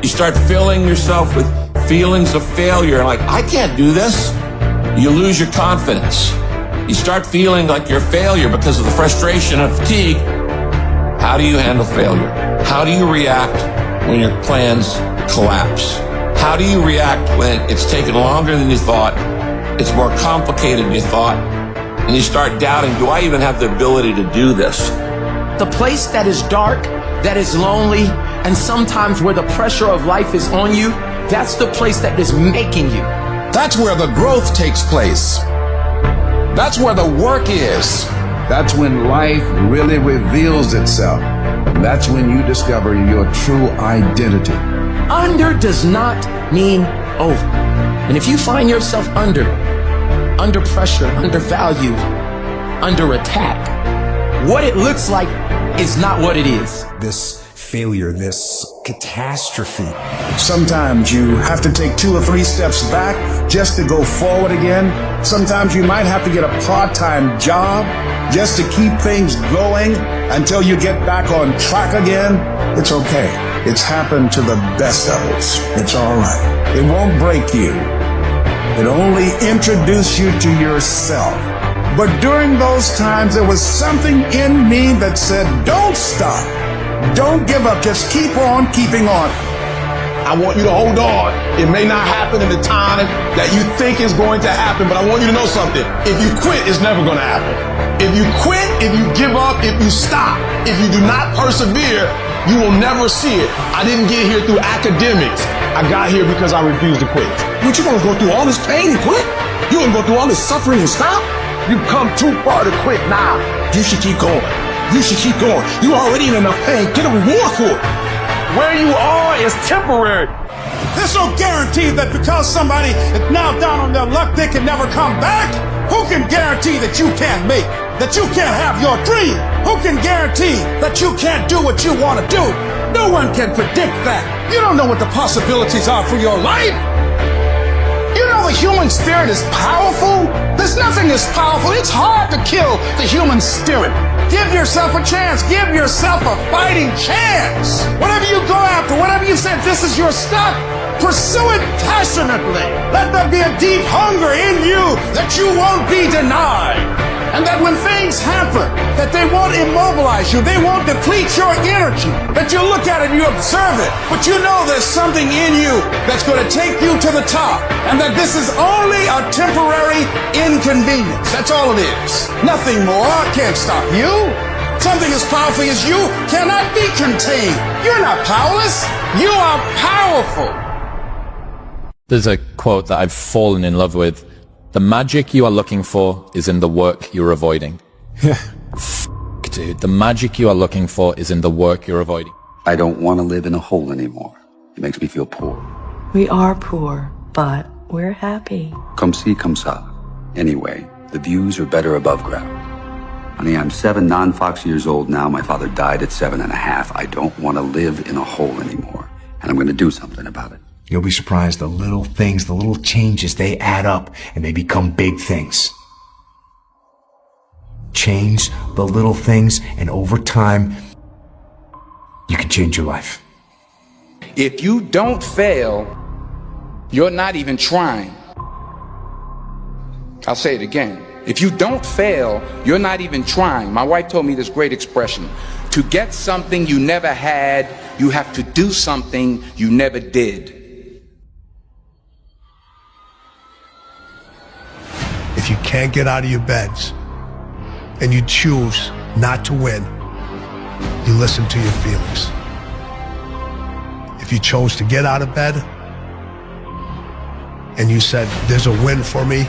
You start filling yourself with feelings of failure. Like, I can't do this. You lose your confidence. You start feeling like you're a failure because of the frustration and fatigue. How do you handle failure? How do you react when your plans collapse? How do you react when it's taken longer than you thought? It's more complicated than you thought. And you start doubting, do I even have the ability to do this? The place that is dark that is lonely, and sometimes where the pressure of life is on you, that's the place that is making you. That's where the growth takes place. That's where the work is. That's when life really reveals itself. That's when you discover your true identity. Under does not mean over. And if you find yourself under pressure, undervalued, under attack, what it looks like is not what it is. This failure, this catastrophe. Sometimes you have to take 2 or 3 steps back just to go forward again. Sometimes you might have to get a part-time job just to keep things going until you get back on track again. It's okay. It's happened to the best of us. It's all right. It won't break you. It only introduces you to yourself. But during those times, there was something in me that said, don't stop. Don't give up. Just keep on keeping on. I want you to hold on. It may not happen in the time that you think is going to happen, but I want you to know something. If you quit, it's never going to happen. If you quit, if you give up, if you stop, if you do not persevere, you will never see it. I didn't get here through academics. I got here because I refused to quit. What, you gonna go through all this pain and quit? You gonna go through all this suffering and stop? You've come too far to quit now. You should keep going. You should keep going. You already in enough pain. Get a reward for it. Where you are is temporary. There's no guarantee that because somebody is now down on their luck, they can never come back. Who can guarantee that you can't make, that you can't have your dream? Who can guarantee that you can't do what you want to do? No one can predict that. You don't know what the possibilities are for your life. You know the human spirit is powerful. There's nothing as powerful. It's hard to kill the human spirit. Give yourself a chance. Give yourself a fighting chance. Whatever you go after, whatever you said, this is your stuff, pursue it passionately. Let there be a deep hunger in you that you won't be denied. And that when things happen, that they won't immobilize you, they won't deplete your energy, that you look at it and you observe it, but you know there's something in you that's going to take you to the top, and that this is only a temporary inconvenience. That's all it is. Nothing more can't stop you. Something as powerful as you cannot be contained. You're not powerless. You are powerful. There's a quote that I've fallen in love with. The magic you are looking for is in the work you're avoiding. Dude, the magic you are looking for is in the work you're avoiding. I don't want to live in a hole anymore. It makes me feel poor. We are poor, but we're happy. Come see, come sa. Anyway, the views are better above ground. Honey, I'm 7 non-Fox years old now. My father died at 7.5. I don't want to live in a hole anymore. And I'm going to do something about it. You'll be surprised, the little things, the little changes, they add up and they become big things. Change the little things, and over time, you can change your life. If you don't fail, you're not even trying. I'll say it again. If you don't fail, you're not even trying. My wife told me this great expression. To get something you never had, you have to do something you never did. If you can't get out of your beds and you choose not to win, you listen to your feelings. If you chose to get out of bed and you said, there's a win for me,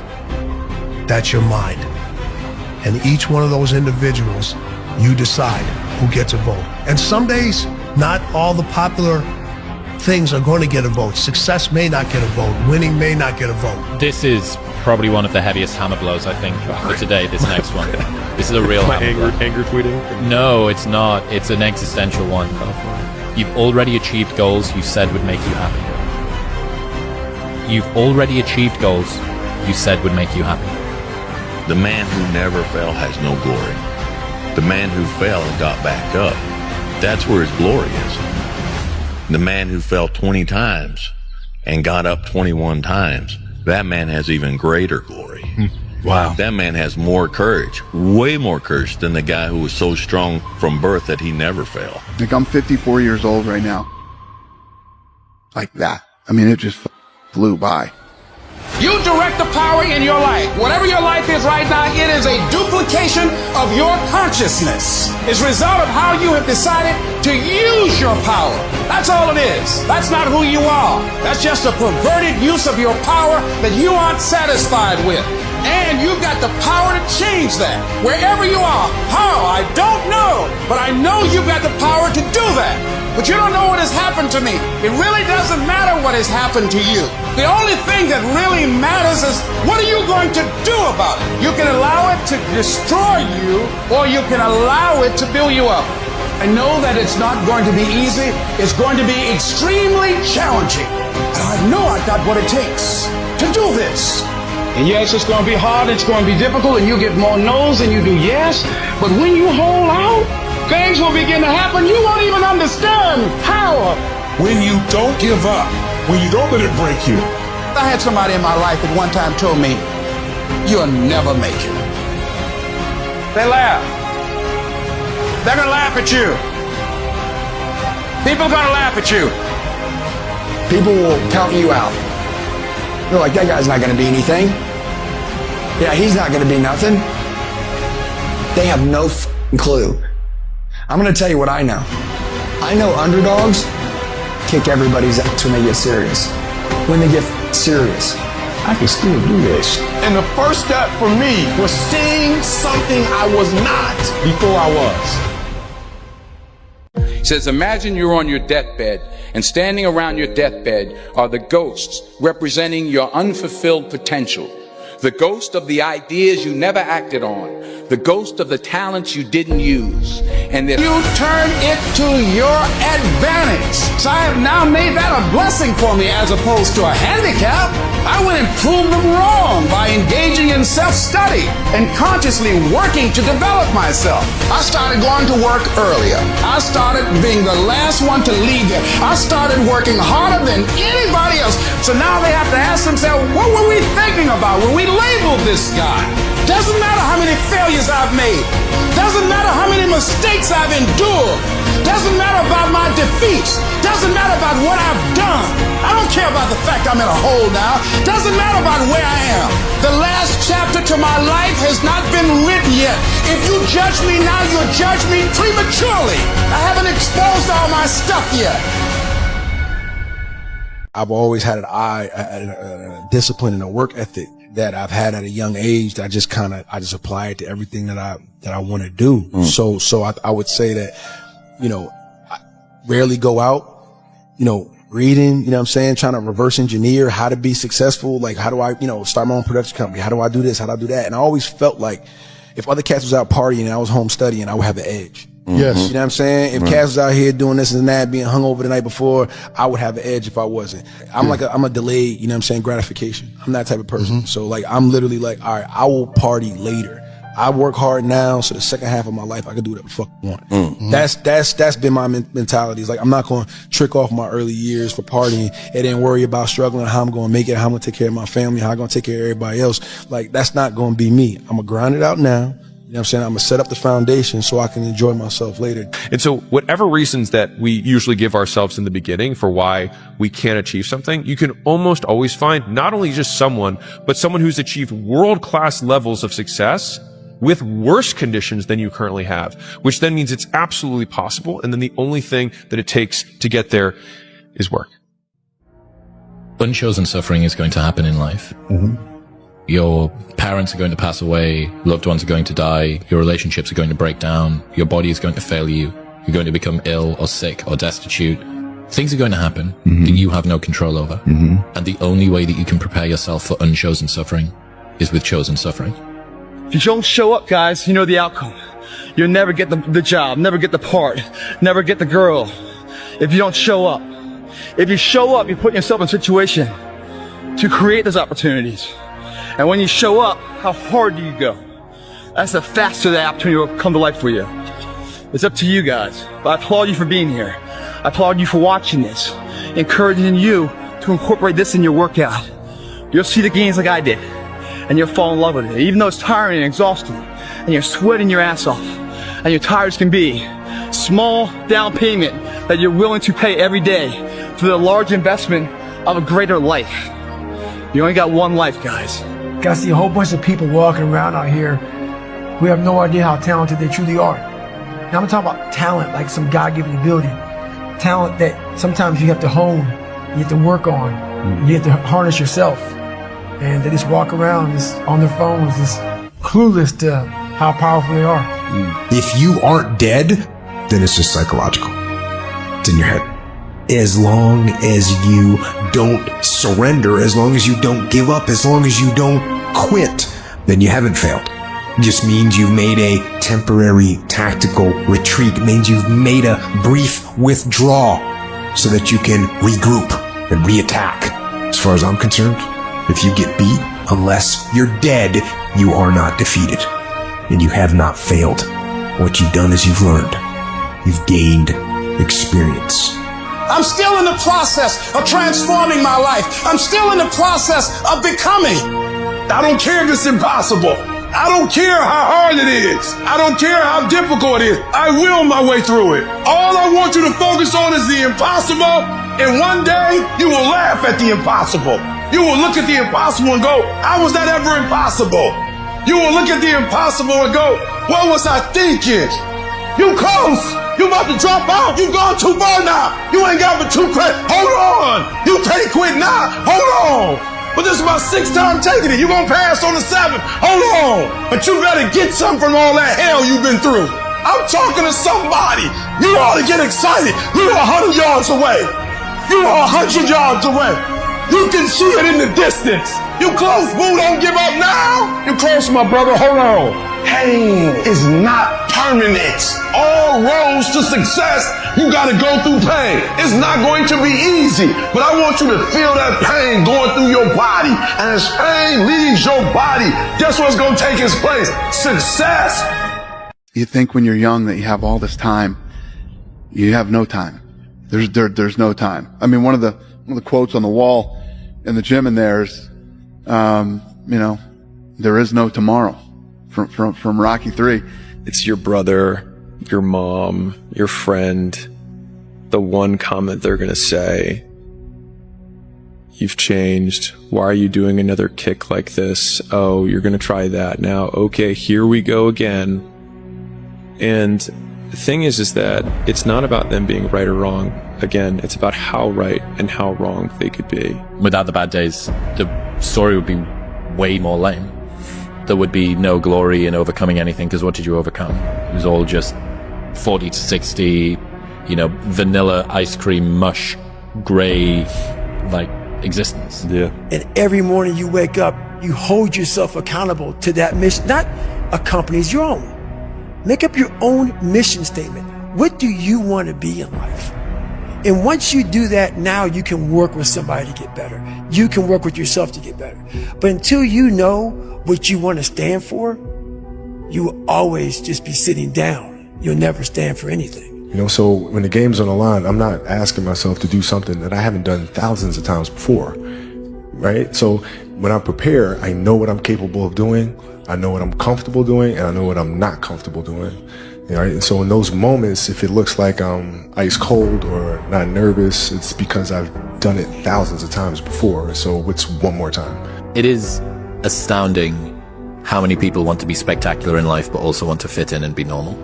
that's your mind. And each one of those individuals, you decide who gets a vote. And some days, not all the popular things are going to get a vote. Success may not get a vote. Winning may not get a vote. This is probably one of the heaviest hammer blows, I think, for today, this next one. This is a real hammer blow. Anger tweeting? No, it's not. It's an existential one. You've already achieved goals you said would make you happy. You've already achieved goals you said would make you happy. The man who never fell has no glory. The man who fell and got back up, that's where his glory is. The man who fell 20 times and got up 21 times, that man has even greater glory. Wow. That man has more courage, way more courage than the guy who was so strong from birth that he never fell. Like, I'm 54 years old right now. Like that. I mean, it just flew by. You direct the power in your life. Whatever your life is right now, it is a duplication of your consciousness. It's a result of how you have decided to use your power. That's all it is. That's not who you are. That's just a perverted use of your power that you aren't satisfied with. And you've got the power to change that. Wherever you are. How? I don't know. But I know you've got the power to do that. But you don't know what has happened to me. It really doesn't matter what has happened to you. The only thing that really matters is what are you going to do about it? You can allow it to destroy you, or you can allow it to build you up. I know that it's not going to be easy. It's going to be extremely challenging. And I know I've got what it takes to do this. And yes, it's going to be hard, it's going to be difficult, and you get more no's than you do yes. But when you hold out, things will begin to happen. You won't even understand how. When you don't give up, when you don't let it break you. I had somebody in my life at one time told me, you'll never make it. They laugh. They're going to laugh at you. People are going to laugh at you. People will count you out. They're like, that guy's not going to be anything. Yeah, he's not going to be nothing. They have no clue. I'm going to tell you what I know. I know underdogs kick everybody's ass when they get serious. When they get serious, I can still do this. And the first step for me was seeing something I was not before I was. He says, imagine you're on your deathbed, and standing around your deathbed are the ghosts representing your unfulfilled potential. The ghost of the ideas you never acted on. The ghost of the talents you didn't use. And that you turn it to your advantage. So I have now made that a blessing for me as opposed to a handicap. I would improve them wrong by engaging in self-study and consciously working to develop myself. I started going to work earlier. I started being the last one to leave there. I started working harder than anybody else. So now they have to ask themselves, what were we thinking about when we labeled this guy? Doesn't matter how many failures I've made. Doesn't matter how many mistakes I've endured. Doesn't matter about my defeats. Doesn't matter about what I've done. I don't care about the fact I'm in a hole now. Doesn't matter about where I am. The last chapter to my life has not been written yet. If you judge me now, you'll judge me prematurely. I haven't exposed all my stuff yet. I've always had an eye, a discipline and a work ethic that I've had at a young age that I just apply it to everything that I want to do. So I would say that, I rarely go out, reading, what I'm saying, trying to reverse engineer how to be successful. Like, how do I, start my own production company? How do I do this? How do I do that? And I always felt like if other cats was out partying and I was home studying, I would have an edge. Yes. You know what I'm saying? If Cass was out here doing this and that, being hungover the night before, I would have an edge if I wasn't. I'm a delayed, gratification. I'm that type of person. So like, I'm literally like, all right, I will party later. I work hard now, so the second half of my life, I can do whatever the fuck I want. That's been my mentality. It's like, I'm not going to trick off my early years for partying and then worry about struggling, how I'm going to make it, how I'm going to take care of my family, how I'm going to take care of everybody else. Like, that's not going to be me. I'm going to grind it out now. You know what I'm saying? I'm going to set up the foundation so I can enjoy myself later. And so whatever reasons that we usually give ourselves in the beginning for why we can't achieve something, you can almost always find not only just someone, but someone who's achieved world-class levels of success with worse conditions than you currently have, which then means it's absolutely possible. And then the only thing that it takes to get there is work. Unchosen suffering is going to happen in life. Your parents are going to pass away, loved ones are going to die, your relationships are going to break down, your body is going to fail you, you're going to become ill or sick or destitute. Things are going to happen that you have no control over. And the only way that you can prepare yourself for unchosen suffering is with chosen suffering. If you don't show up, guys, you know the outcome. You'll never get the job, never get the part, never get the girl. If you don't show up. If you show up, you put yourself in a situation to create those opportunities. And when you show up, how hard do you go? That's the faster the opportunity will come to life for you. It's up to you guys. But I applaud you for being here. I applaud you for watching this, encouraging you to incorporate this in your workout. You'll see the gains like I did, and you'll fall in love with it. Even though it's tiring and exhausting, and you're sweating your ass off, and you're tired as can be, small down payment that you're willing to pay every day for the large investment of a greater life. You only got one life, guys. I see a whole bunch of people walking around out here who have no idea how talented they truly are. Now I'm talking about talent, like some God-given ability. Talent that sometimes you have to hone, you have to work on, you have to harness yourself. And they just walk around just on their phones, just clueless to how powerful they are. If you aren't dead, then it's just psychological. It's in your head. As long as you don't surrender, as long as you don't give up, as long as you don't quit, then you haven't failed. It just means you've made a temporary tactical retreat. It means you've made a brief withdrawal so that you can regroup and reattack. As far as I'm concerned, if you get beat, unless you're dead, you are not defeated. And you have not failed. What you've done is you've learned. You've gained experience. I'm still in the process of transforming my life. I'm still in the process of becoming. I don't care if it's impossible. I don't care how hard it is. I don't care how difficult it is. I will my way through it. All I want you to focus on is the impossible, and one day you will laugh at the impossible. You will look at the impossible and go, how was that ever impossible? You will look at the impossible and go, what was I thinking? You close. You about to drop out. You gone too far now. You ain't got but 2 credits. Hold on. You can't quit now. Hold on. But this is my 6th time taking it. You gonna pass on the 7th. Hold on. But you better get something from all that hell you've been through. I'm talking to somebody. You ought to get excited. You're 100 yards away. You're 100 yards away. You can see it in the distance. You close, boo. Don't give up now. You close, my brother. Hold on. Pain is not permanent. All roads to success, you gotta go through pain. It's not going to be easy, but I want you to feel that pain going through your body. And as pain leaves your body, guess what's gonna take its place? Success. You think when you're young that you have all this time. You have no time. There's no time. I mean, one of the quotes on the wall in the gym in there is, there is no tomorrow. From Rocky 3. It's your brother, your mom, your friend, the one comment they're gonna say, you've changed. Why are you doing another kick like this? Oh, you're gonna try that now. Okay, here we go again. And the thing is that it's not about them being right or wrong. Again, it's about how right and how wrong they could be. Without the bad days, the story would be way more lame. There would be no glory in overcoming anything, because what did you overcome? It was all just 40 to 60, vanilla ice cream mush, gray, existence. Yeah. And every morning you wake up, you hold yourself accountable to that mission, not a company's, your own. Make up your own mission statement. What do you want to be in life? And once you do that, now you can work with somebody to get better. You can work with yourself to get better. But until you know what you want to stand for, you will always just be sitting down. You'll never stand for anything. So when the game's on the line, I'm not asking myself to do something that I haven't done thousands of times before, right? So when I prepare, I know what I'm capable of doing, I know what I'm comfortable doing, and I know what I'm not comfortable doing. Right? And so in those moments, if it looks like I'm ice cold or not nervous, it's because I've done it thousands of times before. So what's one more time? It is astounding how many people want to be spectacular in life but also want to fit in and be normal.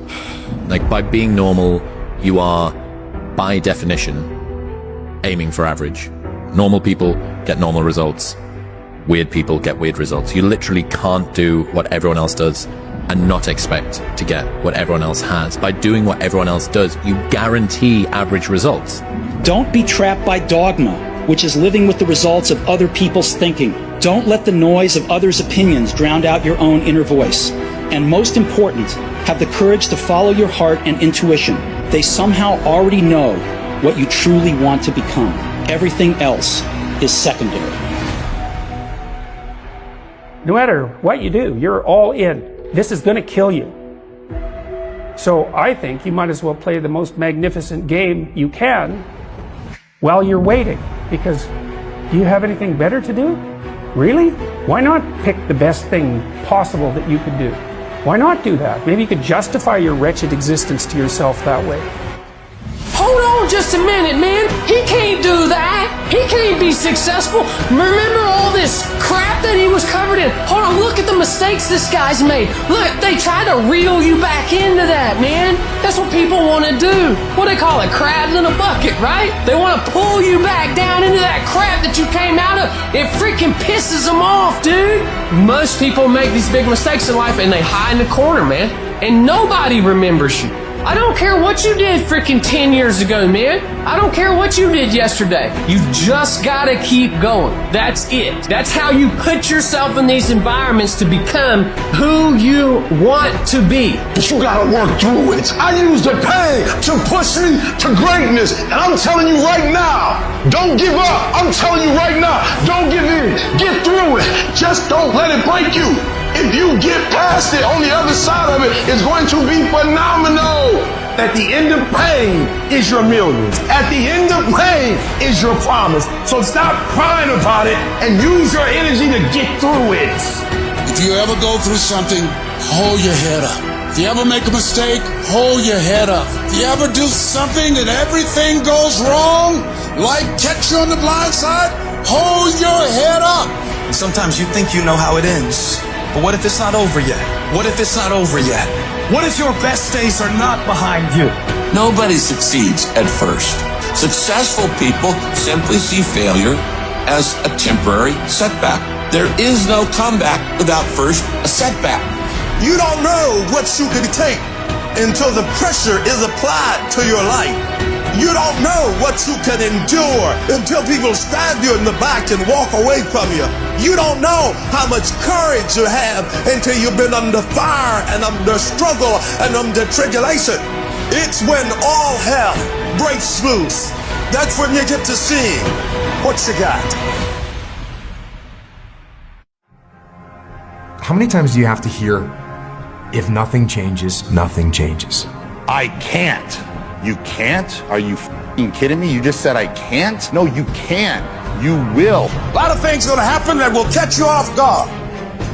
By being normal, you are, by definition, aiming for average. Normal people get normal results. Weird people get weird results. You literally can't do what everyone else does and not expect to get what everyone else has. By doing what everyone else does, you guarantee average results. Don't be trapped by dogma, which is living with the results of other people's thinking. Don't let the noise of others' opinions drown out your own inner voice. And most important, have the courage to follow your heart and intuition. They somehow already know what you truly want to become. Everything else is secondary. No matter what you do, you're all in. This is going to kill you. So I think you might as well play the most magnificent game you can while you're waiting. Because do you have anything better to do? Really? Why not pick the best thing possible that you could do? Why not do that? Maybe you could justify your wretched existence to yourself that way. Hold on just a minute, man. He can't do that. He can't be successful? Remember all this crap that he was covered in? Hold on, look at the mistakes this guy's made. Look, they try to reel you back into that, man. That's what people want to do. What do they call it? Crabs in a bucket, right? They want to pull you back down into that crap that you came out of. It freaking pisses them off, dude. Most people make these big mistakes in life and they hide in the corner, man. And nobody remembers you. I don't care what you did freaking 10 years ago, man. I don't care what you did yesterday. You just gotta keep going. That's it. That's how you put yourself in these environments to become who you want to be. But you gotta work through it. I use the pain to push me to greatness. And I'm telling you right now, don't give up. I'm telling you right now, don't give in. Get through it. Just don't let it break you. If you get past it, on the other side of it is going to be phenomenal. At the end of pain is your millions. At the end of pain is your promise. So stop crying about it and use your energy to get through it. If you ever go through something, hold your head up. If you ever make a mistake, hold your head up. If you ever do something and everything goes wrong, like catch you on the blind side, hold your head up. Sometimes you think you know how it ends. But what if it's not over yet? What if it's not over yet? What if your best days are not behind you? Nobody succeeds at first. Successful people simply see failure as a temporary setback. There is no comeback without first a setback. You don't know what you can take until the pressure is applied to your life. You don't know what you can endure until people stab you in the back and walk away from you. You don't know how much courage you have until you've been under fire and under struggle and under tribulation. It's when all hell breaks loose. That's when you get to see what you got. How many times do you have to hear, if nothing changes, nothing changes? I can't. You can't? Are you f***ing kidding me? You just said I can't? No, you can. You will. A lot of things are going to happen that will catch you off guard.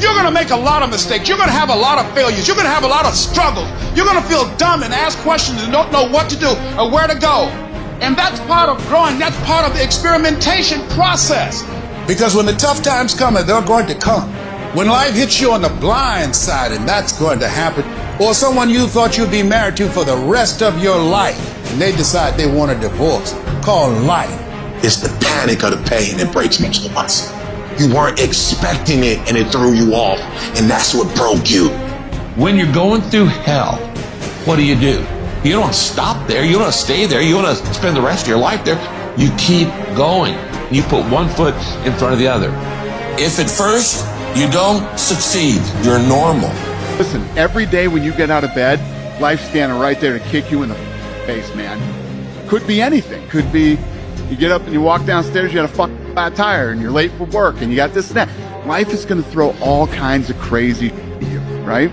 You're going to make a lot of mistakes. You're going to have a lot of failures. You're going to have a lot of struggles. You're going to feel dumb and ask questions and don't know what to do or where to go. And that's part of growing. That's part of the experimentation process. Because when the tough times come, and they're going to come, when life hits you on the blind side, and that's going to happen, or someone you thought you'd be married to for the rest of your life, and they decide they want a divorce, called life. It's the panic of the pain that breaks most of us. You weren't expecting it and it threw you off, and that's what broke you. When you're going through hell, what do? You don't stop there. You don't stay there. You want to spend the rest of your life there. You keep going. You put one foot in front of the other. If at first you don't succeed, you're normal. Listen, every day when you get out of bed, life's standing right there to kick you in the face, man. Could be anything. Could be you get up and you walk downstairs, you got a fucking flat tire, and you're late for work, and you got this and that. Life is going to throw all kinds of crazy at you, right?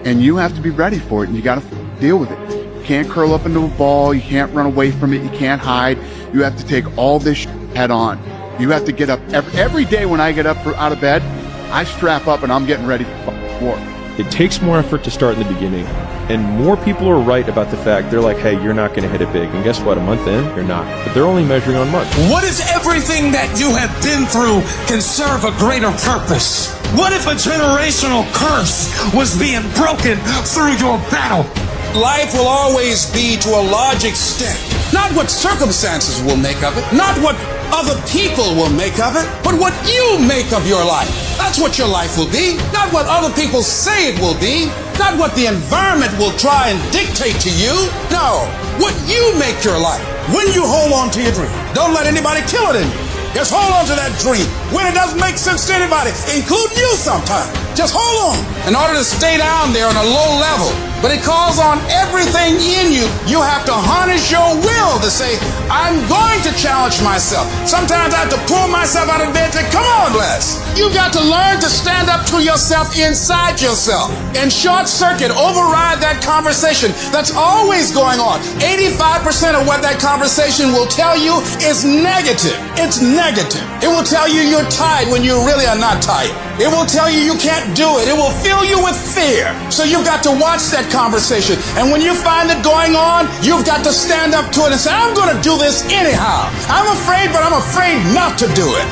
And you have to be ready for it, and you got to deal with it. You can't curl up into a ball. You can't run away from it. You can't hide. You have to take all this head on. You have to get up every day. When I get up out of bed, I strap up and I'm getting ready for work. It takes more effort to start in the beginning, and more people are right about the fact they're like, hey, you're not going to hit it big. And guess what? A month in, you're not. But they're only measuring on months. What if everything that you have been through can serve a greater purpose? What if a generational curse was being broken through your battle? Life will always be, to a large extent, not what circumstances will make of it, not what other people will make of it, but what you make of your life. That's what your life will be, not what other people say it will be, not what the environment will try and dictate to you. No, what you make your life. When you hold on to your dream, don't let anybody kill it in you. Just hold on to that dream when it doesn't make sense to anybody, including you sometimes. Just hold on. In order to stay down there on a low level, but it calls on everything in you. You have to harness your will to say, I'm going to challenge myself. Sometimes I have to pull myself out of bed and say, come on, Les. You've got to learn to stand up to yourself inside yourself and short circuit, override that conversation that's always going on. 85% of what that conversation will tell you is negative. It's negative. It will tell you you're tired when you really are not tired. It will tell you you can't do it. It will fill you with fear. So you've got to watch that conversation. And when you find it going on, you've got to stand up to it and say, I'm going to do this anyhow. I'm afraid, but I'm afraid not to do it.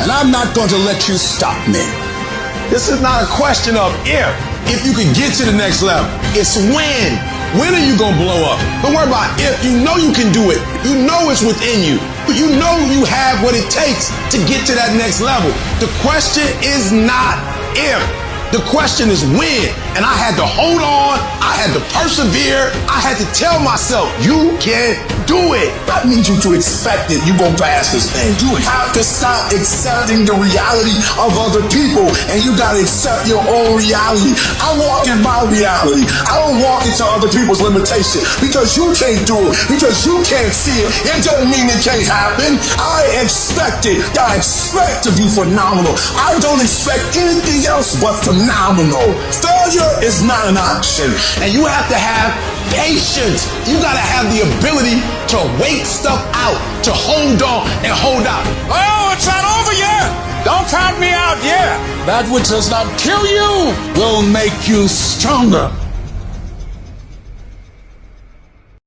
And I'm not going to let you stop me. This is not a question of if you can get to the next level. It's when. When are you gonna blow up? Don't worry about if. You know you can do it. You know it's within you. You know you have what it takes to get to that next level. The question is not if. The question is when. And I had to hold on. I had to persevere. I had to tell myself, you can do it. That means you to expect it. You gonna pass this thing. You have to stop accepting the reality of other people, and you gotta accept your own reality. I walk in my reality. I don't walk into other people's limitation. Because you can't do it, because you can't see it, it doesn't mean it can't happen. I expect it. I expect to be phenomenal. I don't expect anything else but phenomenal. Failure is not an option, and you have to have patience. You gotta have the ability to wait stuff out, to hold on and hold out. Oh, it's not over yet. Don't count me out yet. That which does not kill you will make you stronger.